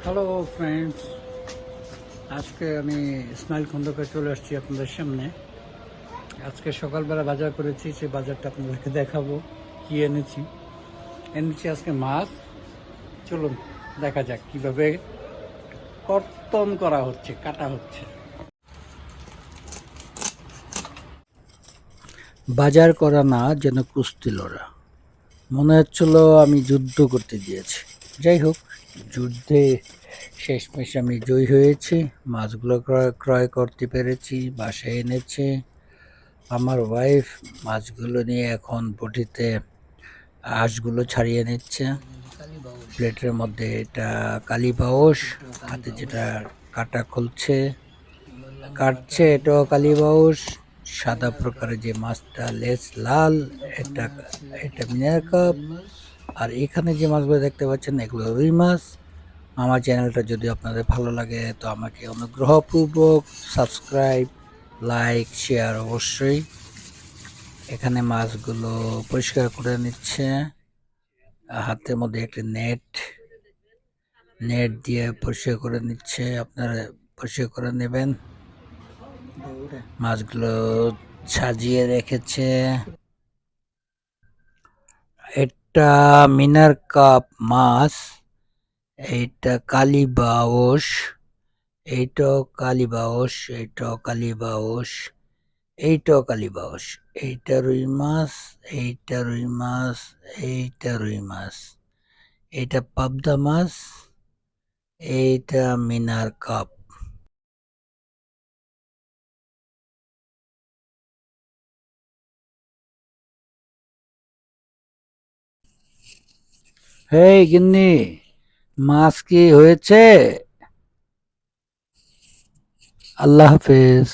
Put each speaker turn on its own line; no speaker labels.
Hello friends, আজকে আমি ইসমাইল খন্দকার চলে আসছি আপনাদের সামনে। আজকে সকালবেলা বাজার করেছি, সেই বাজারটা আপনাদেরকে দেখাবো। কি এনেছি আজকে মাছ। চলুন দেখা যাক কিভাবে কর্তন করা হচ্ছে, কাটা হচ্ছে। বাজার করা না, যেন কুস্তি লড়া। মনে হচ্ছিল আমি যুদ্ধ করতে গিয়েছি। যাই হোক, যুদ্ধে শেষমেশ আমি জয়ী হয়েছি। মাছগুলো ক্রয় করতে পেরেছি, বাসায় এনেছি। আমার ওয়াইফ মাছগুলো নিয়ে এখন বটিতে আঁশগুলো ছাড়িয়ে নিচ্ছে। প্লেটের মধ্যে এটা কালীবাউস, হাতে যেটা কাটা খুলছে কাটছে, এটাও কালীবাউস। সাদা প্রকারের যে মাছটা লেজ লাল, এটা এটা মিনার কাপ। আর এখানে যে মাছগুলো দেখতে পাচ্ছেন, এগুলো রুই মাছ। আমার চ্যানেলটা যদি আপনাদের ভালো লাগে তো আমাকে অনুগ্রহপূর্বক সাবস্ক্রাইব, লাইক, শেয়ার অবশ্যই। এখানে মাছগুলো পরিষ্কার করে নিচ্ছে। হাতের মধ্যে একটা নেট দিয়ে পরিষ্কার করে নিচ্ছে। আপনারা পরিষ্কার করে নেবেন। মাছগুলো সাজিয়ে রেখেছে। এটা মিনার কাপ মাছ, এইটা কালীবাউস, এইটাও কালীবাউস, এইটাও কালীবাউস, এইটাও কালীবাউস। এইটা রুই মাছ, এইটা রুই মাছ, এইটা রুই মাছ, এইটা পাবদা মাছ, এইটা মিনার কাপ। হেই গিন্নি, মাছ কি হয়েছে? আল্লাহ হাফেজ।